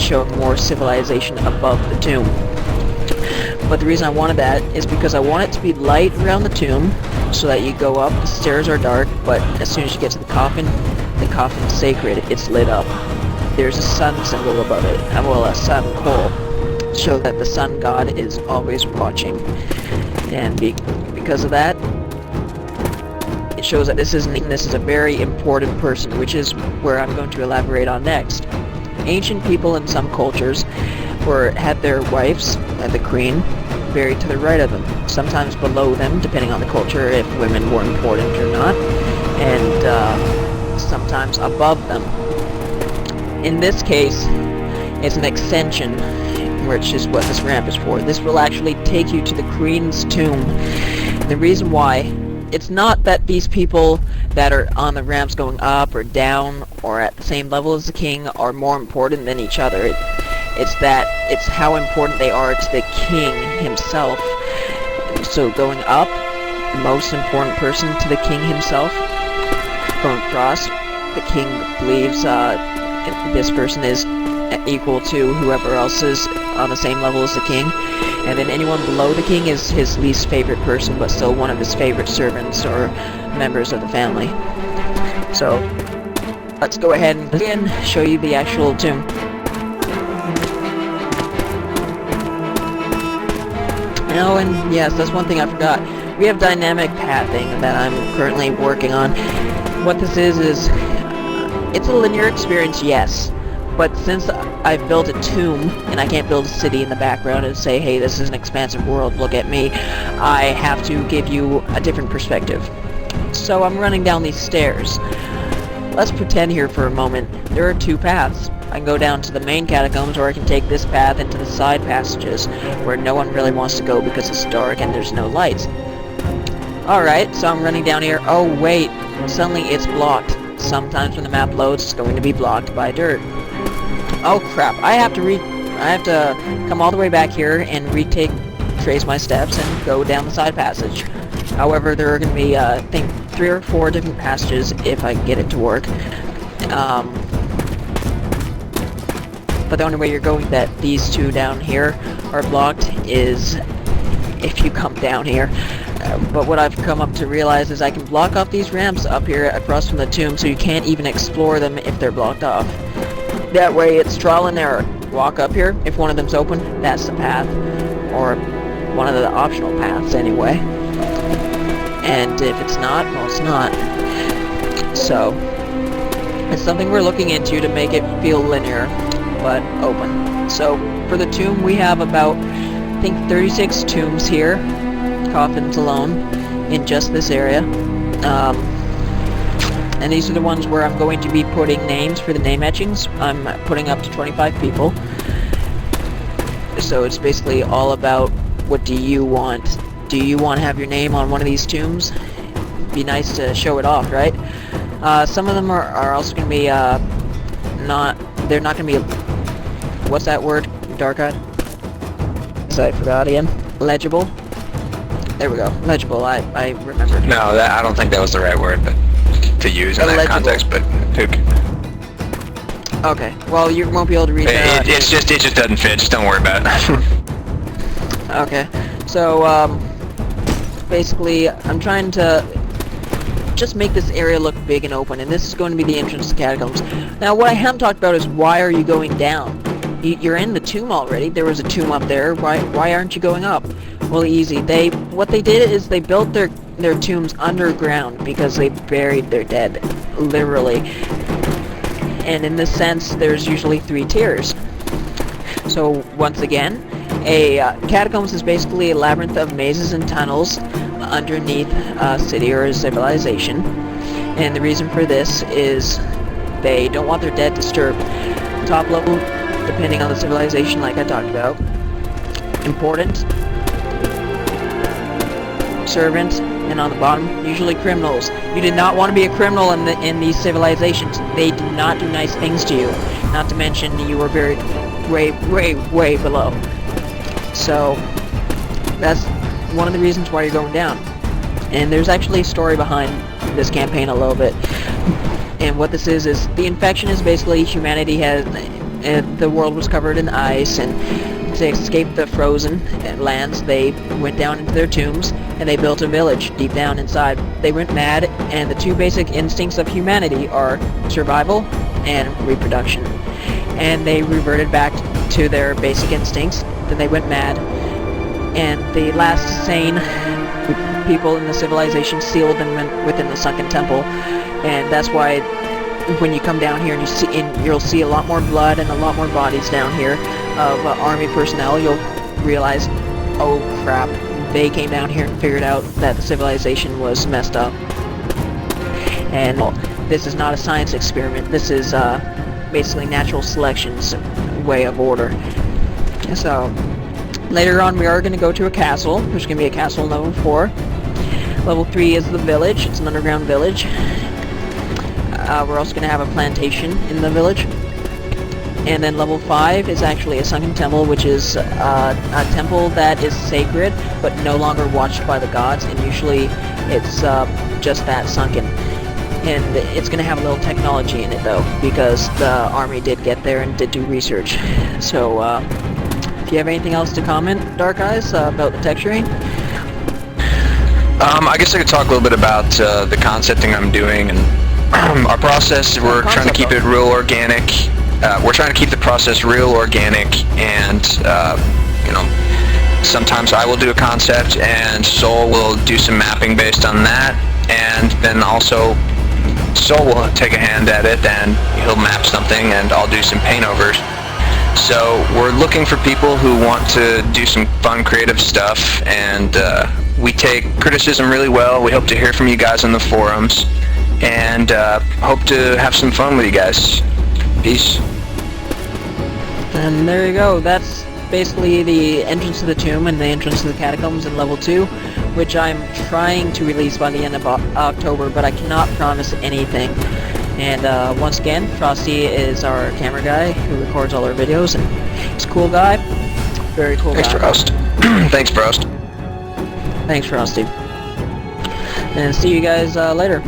show more civilization above the tomb. But the reason I wanted that is because I want it to be light around the tomb, so that you go up, the stairs are dark, but as soon as you get to the coffin's sacred, it's lit up. There's a sun symbol above it, well, a sun pole, so that the sun god is always watching. And because of that, it shows that this is a very important person, which is where I'm going to elaborate on next. Ancient people in some cultures had their wives, the queen, buried to the right of them, sometimes below them, depending on the culture, if women were important or not, and sometimes above them. In this case, it's an extension, which is what this ramp is for. This will actually take you to the queen's tomb. The reason why, it's not that these people that are on the ramps going up or down or at the same level as the king are more important than each other. It's how important they are to the king himself. So going up, the most important person to the king himself. Going across, the king believes this person is equal to whoever else is on the same level as the king. And then anyone below the king is his least favorite person, but still one of his favorite servants or members of the family. So let's go ahead and again show you the actual tomb. Oh, and yes, that's one thing I forgot. We have dynamic pathing that I'm currently working on. What this is it's a linear experience, yes, but since I've built a tomb, and I can't build a city in the background and say, hey, this is an expansive world, look at me, I have to give you a different perspective. So I'm running down these stairs. Let's pretend here for a moment there are two paths. I can go down to the main catacombs, or I can take this path into the side passages, where no one really wants to go because it's dark and there's no lights. Alright, so I'm running down here. Oh wait, suddenly it's blocked. Sometimes when the map loads, it's going to be blocked by dirt. Oh crap, I have to come all the way back here and trace my steps and go down the side passage. However, there are going to be, I think, 3 or 4 different passages if I can get it to work. But the only way you're going that these two down here are blocked is if you come down here. But what I've come up to realize is I can block off these ramps up here across from the tomb, so you can't even explore them if they're blocked off. That way it's trial and error. Walk up here, if one of them's open, that's the path. Or one of the optional paths anyway. And if it's not, well, it's not. So it's something we're looking into to make it feel linear, but open. So for the tomb, we have about, I think, 36 tombs here, coffins alone, in just this area. And these are the ones where I'm going to be putting names for the name etchings. I'm putting up to 25 people. So it's basically all about, what do you want? Do you want to have your name on one of these tombs? Be nice to show it off, right? Some of them are also going to be, they're not going to be, what's that word? Dark-eyed? So I forgot again. Legible? There we go. Legible, I remembered. No, I don't think that was the right word to use in that context, but okay, well, you won't be able to read that. It just doesn't fit, just don't worry about it. Okay, so, basically, I'm trying to just make this area look big and open, and this is going to be the entrance to catacombs. Now, what I haven't talked about is why are you going down? You're in the tomb already. There was a tomb up there. Why aren't you going up? Well, easy. What they did is they built their tombs underground because they buried their dead, literally. And in this sense, there's usually 3 tiers. So once again, a catacombs is basically a labyrinth of mazes and tunnels underneath a city or a civilization. And the reason for this is they don't want their dead disturbed. Top level, depending on the civilization, like I talked about, important, servants, and on the bottom, usually criminals. You did not want to be a criminal in these civilizations. They do not do nice things to you. Not to mention, you were buried way below. So, that's one of the reasons why you're going down. And there's actually a story behind this campaign a little bit. And what this is the infection is basically humanity the world was covered in ice, and to escape the frozen lands, they went down into their tombs, and they built a village deep down inside. They went mad, and the two basic instincts of humanity are survival and reproduction. And they reverted back to their basic instincts, then they went mad, and the last sane people in the civilization sealed them within the sunken temple, and that's why when you come down here and you'll see a lot more blood and a lot more bodies down here of army personnel. You'll realize, oh crap, they came down here and figured out that the civilization was messed up. And this is not a science experiment. This is basically natural selection's way of order. So later on we are going to go to a castle. There's going to be a castle in level 4. Level 3 is the village. It's an underground village. We're also going to have a plantation in the village. And then level 5 is actually a sunken temple, which is a temple that is sacred, but no longer watched by the gods, and usually it's just that sunken. And it's going to have a little technology in it, though, because the army did get there and did do research. So, if you have anything else to comment, Dark Eyes, about the texturing? I guess I could talk a little bit about the concepting I'm doing, and our process. We're trying to keep it real organic. We're trying to keep the process real organic, and you know, sometimes I will do a concept, and Soul will do some mapping based on that, and then also Soul will take a hand at it, and he'll map something, and I'll do some paint overs. So we're looking for people who want to do some fun, creative stuff, and we take criticism really well. We hope to hear from you guys on the forums, and hope to have some fun with you guys. Peace. And there you go. That's basically the entrance to the tomb and the entrance to the catacombs in level 2, which I'm trying to release by the end of October, but I cannot promise anything. And once again, Frosty is our camera guy who records all our videos, and he's a cool guy. Very cool guy. Thanks, Frost. Thanks, Frost. Thanks, Frosty. And see you guys later.